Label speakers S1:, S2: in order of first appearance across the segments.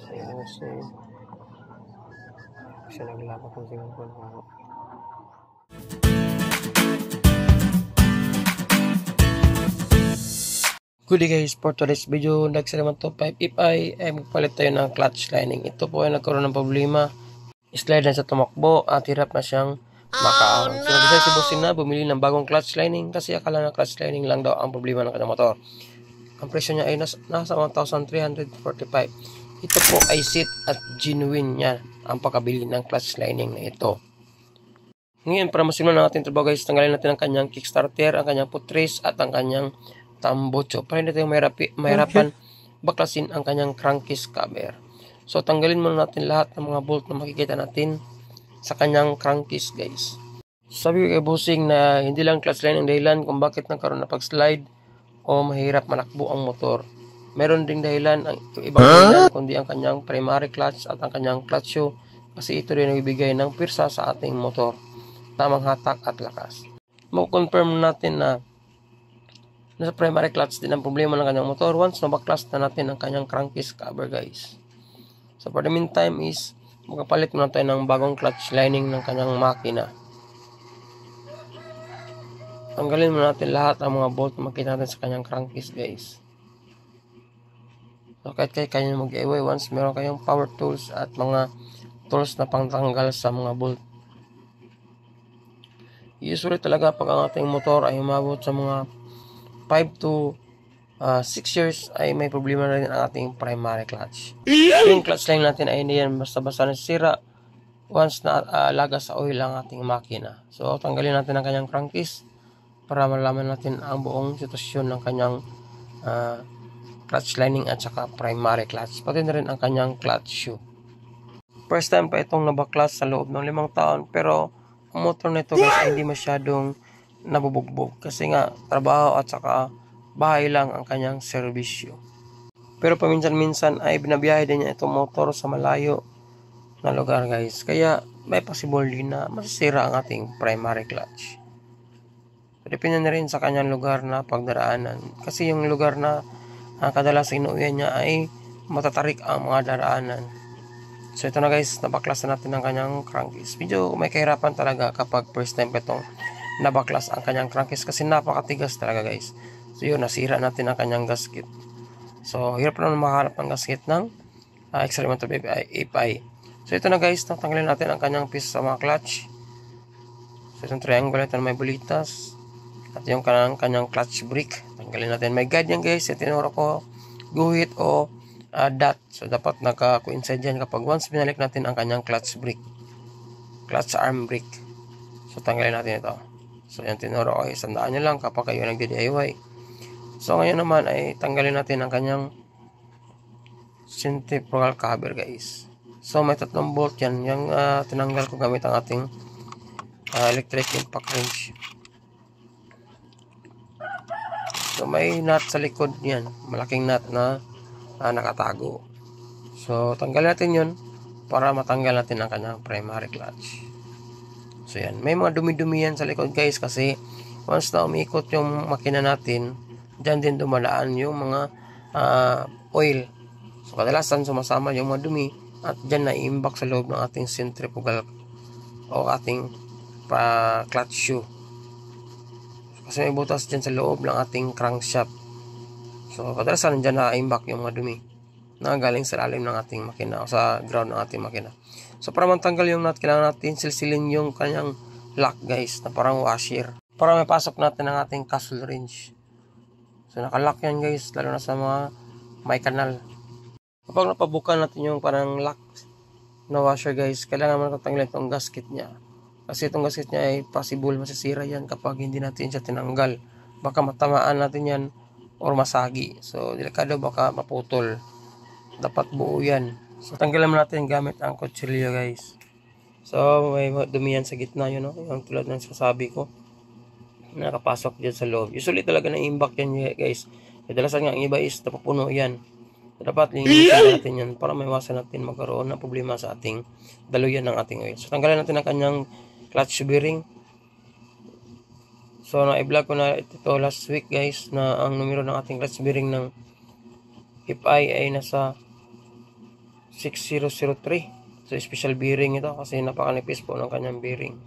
S1: Ayan, so siya naglapat ng silang po. Good day guys, for today's video, next naman to 5 if ay magpalit tayo ng clutch lining. Ito po ay nagkaroon ng problema. Slide na sa tumakbo at hirap na siyang makaahon. So nag-decide si Bossing na bumili ng bagong clutch lining kasi akala na clutch lining lang daw ang problema ng kanyang motor. Ang presyo niya ay nasa 1,345. Ito po ay seat at genuine niya ang pagkabili ng clutch lining na ito. Ngayon, para masimulan natin ito guys, tanggalin natin ang kanyang kickstarter, ang kanyang footrest at ang kanyang tambocho para hindi tayo mahirapan baklasin ang kanyang crankcase cover. So tanggalin muna natin lahat ng mga bolt na makikita natin sa kanyang crankcase guys. Sabi ko kay Bossing na hindi lang clutch line ang dahilan kung bakit nagkaroon na pag-slide o mahirap manakbo ang motor. Meron ding dahilan ang ibang dahilan kundi ang kanyang primary clutch at ang kanyang clutch shoe kasi ito rin nagbibigay ng pirsa sa ating motor. Tamang hatak at lakas. Mo-confirm natin na nasa primary clutch din ang problema ng kanyang motor once nabaklas na natin ang kanyang crankcase cover guys. So for the meantime is magpapalit muna tayo ng bagong clutch lining ng kanyang makina. Tanggalin muna natin lahat ng mga bolt na makita natin sa kanyang crankcase guys. So kahit kaya mag-DIY once meron kayong power tools at mga tools na pangtanggal sa mga bolt. Usually talaga pag ang ating motor ay umabot sa mga 5 to 6 years ay may problema na rin ang ating primary clutch. Yung clutch line natin ay hindi yan basta-basta nasisira once na lagas sa oil ang ating makina. So tanggalin natin ang kanyang crankcase para malaman natin ang buong sitwasyon ng kanyang clutch lining at saka primary clutch. Pati na rin ang kanyang clutch shoe. First time pa itong nabaklas sa loob ng 5 taon pero ang motor nito guys ay hindi masyadong nabubugbog kasi nga trabaho at saka bahay lang ang kanyang serbisyo. Pero paminsan-minsan ay binabiyahe din niya itong motor sa malayo na lugar guys. Kaya may possible din na masisira ang ating primary clutch. Depende na rin sa kanyang lugar na pagdaraanan. Kasi yung lugar na kadalas inuwian niya ay matatarik ang mga daraanan. So ito na guys, nabaklas na natin ang kanyang crankcase. Medyo may kahirapan talaga kapag first time pa itong nabaklas ang kanyang crankcase kasi napakatigas talaga guys. So yun, nasira natin ang kanyang gasket. So hirap na makahanap ng gasket ng Experimental FI. So ito na guys, tanggalin natin ang kanyang piece sa mga clutch. So itong triangle ito na may bulitas. At yung kanyang clutch brick, tanggalin natin. May guide yan guys, tinuro ko guhit o dot. So dapat naka-coincide yan kapag once binalik natin ang kanyang clutch brick. Clutch arm brick. So tanggalin natin ito. So yan tinuro ko, isandaan nyo lang kapag kayo nagdi-DIY. So ngayon naman ay tanggalin natin ang kanyang centrifugal cover guys. So may 3 bolt yan. Yung tinanggal ko gamit ang ating electric impact wrench. So may nut sa likod yan. Malaking nut na nakatago. So tanggalin natin yun para matanggal natin ang kanyang primary clutch. So yan, may mga dumi-dumi yan sa likod guys kasi once na umikot yung makina natin, dyan din dumadaan yung mga oil. So kadalasan sumasama yung mga dumi at dyan na iimbak sa loob ng ating centrifugal o ating clutch shoe. Kasi may butas dyan sa loob ng ating crankshaft. So kadalasan dyan na iimbak yung mga dumi na galing sa lalim ng ating makina o sa ground ng ating makina. So para matanggal yung nut, kailangan natin silsilin yung kanyang lock guys na parang washer. Para may pasok natin ang ating castle wrench. So nakalock yan guys, lalo na sa mga may kanal. Kapag napabukan natin yung parang lock na washer guys, kailangan naman tanggalin itong gasket niya. Kasi itong gasket niya ay possible masisira yan kapag hindi natin siya tinanggal. Baka matamaan natin yan or masagi. So delikado, baka maputol. Dapat buo yan. So tanggalan natin gamit ang kutsilyo guys. So may dumi yan sa gitna yun, no? Yung tulad ng sasabi ko, nakapasok dyan sa loob. Usually talaga na-imbak yan guys. Kadalasan nga ang iba is napupuno yan. So, dapat linisin natin yan para maiwasan natin magkaroon ng problema sa ating daluyan ng ating oil. So tanggalan natin ang kanyang clutch bearing. So na-i-vlog ko na ito last week guys na ang numero ng ating clutch bearing ng FI ay nasa 6003. So special bearing ito kasi napakanipis po ng kanyang bearing.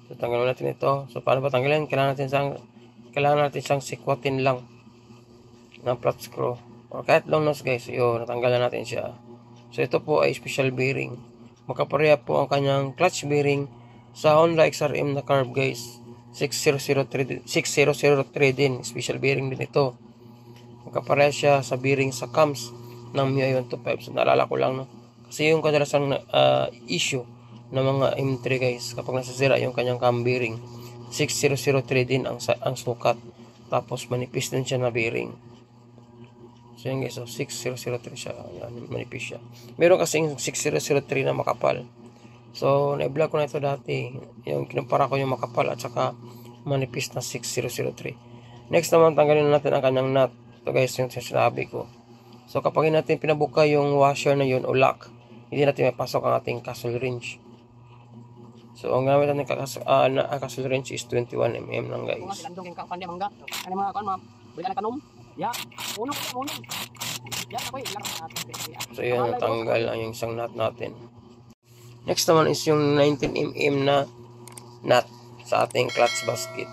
S1: So tanggalin natin ito. So paano ba tanggalin? Kailangan natin siyang sikwatin lang ng flat screw or kahit long nose guys. Yun, natanggalan natin siya. So ito po ay special bearing. Makapareha po ang kanyang clutch bearing sa Honda XRM na carb guys. 6003 din, special bearing din ito. Magkapareha siya sa bearing sa cams ng MIUI 125. So naalala ko lang, no? Kasi yung kadalasang issue ng mga M3 guys, kapag nasasira yung kanyang cam bearing, 6003 din ang sukat. Tapos manipis din siya na bearing. So yun guys, so 6003 siya. Yan, manipis siya. Meron kasing 6003 na makapal. So na-vlog ko na ito dati. Yung kinumpara ko yung makapal at saka manipis na 6003. Next naman, tanggalin natin ang kanyang nut. Ito guys, yung sinabi ko. So kapag natin pinabuka yung washer na yun o lock, hindi natin mapasok ang ating castle wrench. So ang gamit natin castle wrench is 21mm lang guys. So yun, natanggal ang yung isang nut natin. Next naman is yung 19mm na nut sa ating clutch basket.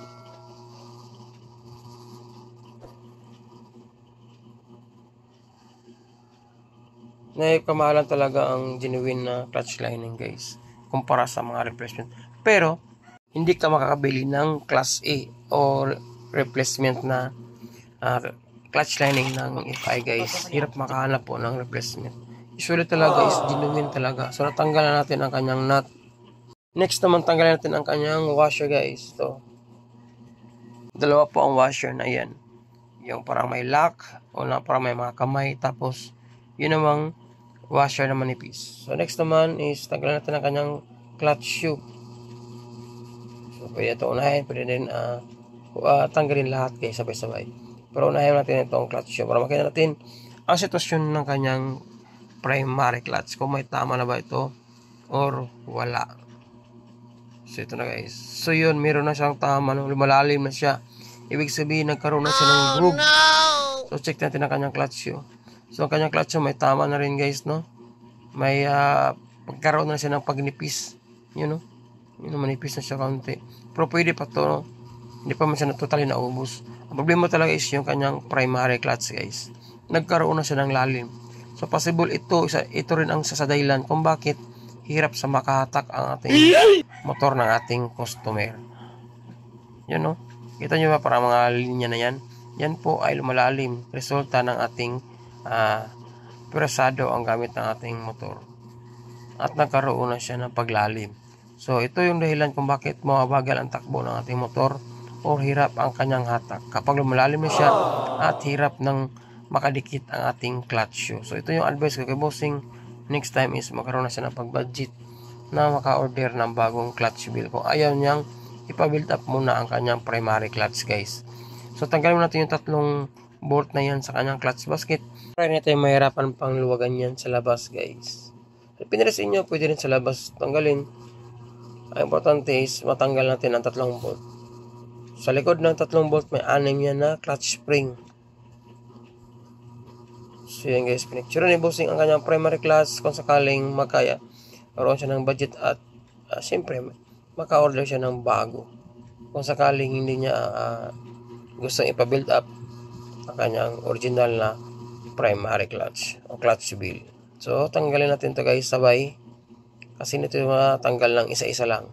S1: Kamahalan talaga ang genuine na clutch lining guys kumpara sa mga replacement. Pero hindi ka makakabili ng class A o replacement na clutch lining ng FI guys. Hirap makahanap po ng replacement. Usually talaga is genuine talaga. So natanggalan natin ang kanyang nut. Next naman, tanggalin natin ang kanyang washer guys. So dalawa po ang washer na yan. Yung parang may lock o na parang may mga kamay. Tapos yun namang washer na manipis. So next naman is tanggalin natin ang kanyang clutch shoe. So pwede ito unahin, pwede din tanggalin lahat guys sabay-sabay. Pero unahin natin itong clutch shoe para makita natin ang sitwasyon ng kanyang primary clutch, kung may tama na ba ito or wala. So ito na guys. So yun, meron na siyang tama, lumalalim na siya. Ibig sabihin nagkaroon na siya ng groove. So check natin ang kanyang clutch shoe. So ang kanyang clutch may tama na rin guys, no? May pagkaroon na siya ng pagnipis. Yun, no? Yun, manipis na siya kaunti. Pero pwede pa to, no? Hindi pa man siya totally naubos. Ang problema talaga is yung kanyang primary clutch guys. Nagkaroon na siya ng lalim. So possible ito rin ang sasadahilan kung bakit hirap sa makahatak ang ating motor ng ating customer. Yun, no? Kita nyo ba para mga linya na yan? Yan po ay lumalalim. Resulta ng ating presado ang gamit ng ating motor. At nagkaroon na siya ng paglalim. So ito yung dahilan kung bakit mabagal ang takbo ng ating motor o hirap ang kanyang hatak. Kapag lumalalim na siya at hirap ng makadikit ang ating clutch shoe. So ito yung advice ko kay bossing. Next time is magkaroon na siya ng pag-budget na maka-order ng bagong clutch wheel. Kung ayaw niyang ipa-build up muna ang kanyang primary clutch guys. So tanggalin natin yung tatlong bolt na yan sa kanyang clutch basket. Try natin mahirapan pang luwagan yan sa labas guys. Pinresin nyo, pwede rin sa labas tanggalin. Ang importante is matanggal natin ang tatlong bolt. Sa likod ng tatlong bolt may 6 yan na clutch spring. So yan guys, pinicture ni bossing ang kanyang primary clutch kung sakaling makaya. Karoon siya ng budget at siyempre maka-order siya ng bago. Kung sakaling hindi niya gustong ipa-build up ang kanyang original na primary clutch o clutch wheel. So tanggalin natin to guys sabay kasi nito matanggal lang isa-isa lang.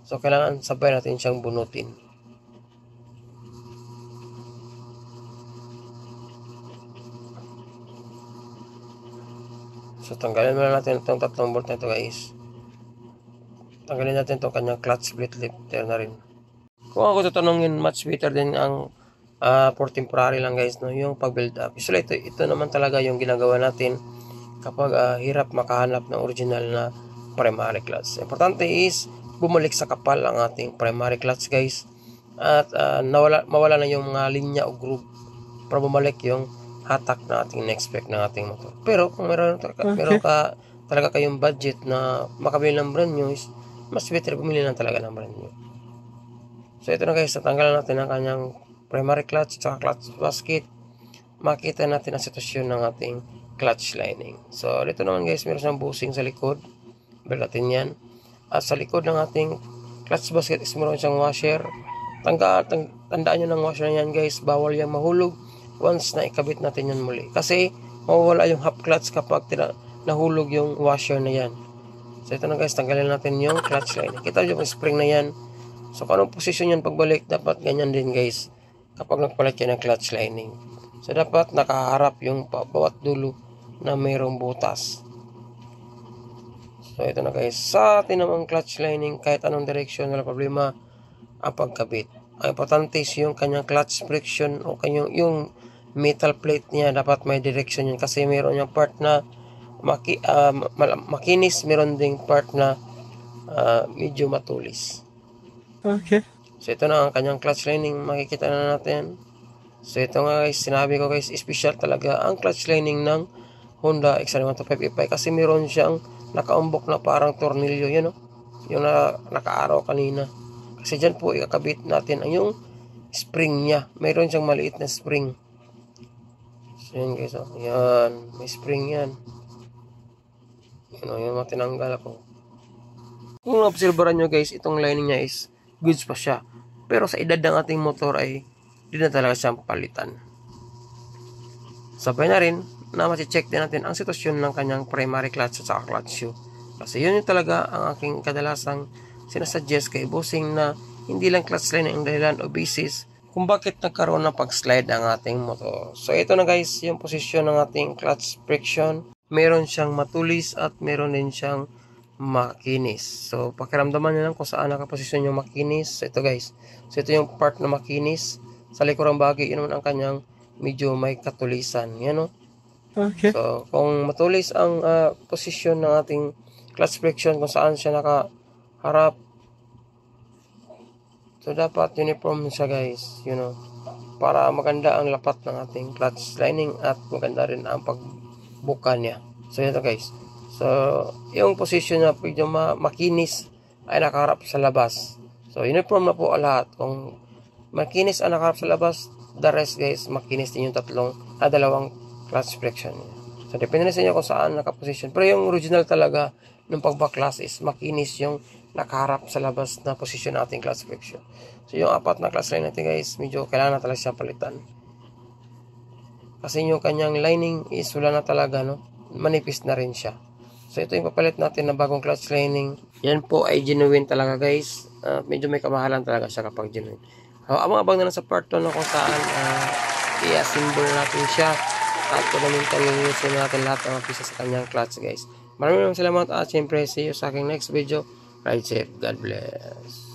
S1: So kailangan sabay natin siyang bunutin. So tanggalin muna natin itong tatlong bolt na ito guys. Tanggalin natin itong kanyang clutch plate lifter na rin. Kung ako tatanungin, much better din ang for temporary lang guys, no, yung pag-build up. Usually ito naman talaga yung ginagawa natin kapag hirap makahanap ng original na primary clutch. Importante is bumalik sa kapal ang ating primary clutch guys. At mawala na yung mga linya o groove para bumalik yung hatak na ating na-expect ng ating motor. Pero kung meron ka talaga kayong budget na makabili ng brand new, mas better bumili lang talaga ng brand new. So ito na guys, natanggalan natin ang kanyang primary clutch at clutch basket. makita natin ang sitwasyon ng ating clutch lining. So, dito naman guys, meron siyang bushing sa likod. Balik natin yan. At sa likod ng ating clutch basket is meron siyang washer. Tandaan nyo ng washer na yan guys, bawal yan mahulog once na ikabit natin yan muli. Kasi, mawawala yung half clutch kapag nahulog yung washer na yan. So, ito na guys, tanggalin natin yung clutch lining. Kita nyo yung spring na yan. So, kung anong posisyon yan pagbalik, dapat ganyan din guys. Kapag nagpalit yan ng clutch lining. So, dapat nakaharap yung bawat dulo na mayroong butas. So, ito na guys. Sa atin namang clutch lining, kahit anong direction, wala problema ang pagkabit. Ang importante is yung kanyang clutch friction o yung metal plate niya, dapat may direction yun. Kasi mayroon yung part na makinis, mayroon ding part na medyo matulis.
S2: Okay.
S1: So, ito na ang kanyang clutch lining. Makikita na natin. So, ito nga guys, sinabi ko guys, special talaga ang clutch lining ng Honda XR125 kasi meron siyang nakaumbok na parang tornilyo. Yun, yung nakaaraw kanina. Kasi dyan po, ikakabit natin ang yung spring niya. Meron siyang maliit na spring. So, yun guys. Yan. May spring yan. Yun, matinanggal ako. Kung obserbaran nyo guys, itong lining niya is goods pa siya. Pero sa edad ng ating motor ay di na talaga siyang palitan. Sabay na rin na mati-check din natin ang sitwasyon ng kanyang primary clutch at saka clutch shoe. Kasi yun yung talaga ang aking kadalasang sinasuggest kay bossing na hindi lang clutch line ang dahilan o basis kung bakit nagkaroon ng pag-slide ang ating motor. So ito na guys, yung posisyon ng ating clutch friction. Meron siyang matulis at meron din siyang makinis. So, pakiramdaman nyo lang kung saan nakaposisyon yung makinis. So, ito guys. So, ito yung part na makinis. Sa likurang bahagi, yun naman ang kanyang medyo may katulisan. Yan o.
S2: Okay.
S1: So, kung matulis ang posisyon ng ating clutch friction, kung saan siya nakaharap. So, dapat uniform siya guys. Para maganda ang lapat ng ating clutch lining at maganda rin ang pagbuka niya. So, ito guys. So, yung position na medyo makinis ay nakaharap sa labas. So, uniform na po lahat. Kung makinis ang nakaharap sa labas, the rest guys, makinis din yung dalawang clutch friction. So, depende na sa inyo kung saan nakaposition. Pero yung original talaga ng pagbaklas is makinis yung nakaharap sa labas na position ng ating clutch friction. So, yung apat na clutch line natin guys, medyo kailangan na talaga siya palitan. Kasi yung kanyang lining is wala na talaga, manipis na rin siya. So, ito yung papalit natin na bagong clutch lining. Yan po ay genuine talaga guys. Medyo may kamahalan talaga siya kapag genuine. Abang-abang na lang sa part 2 na kung saan i-assemble natin siya. At fundamental yung natin lahat ng pieces sa kanyang clutch guys. Maraming salamat at syempre see you sa aking next video. Ride safe. God bless.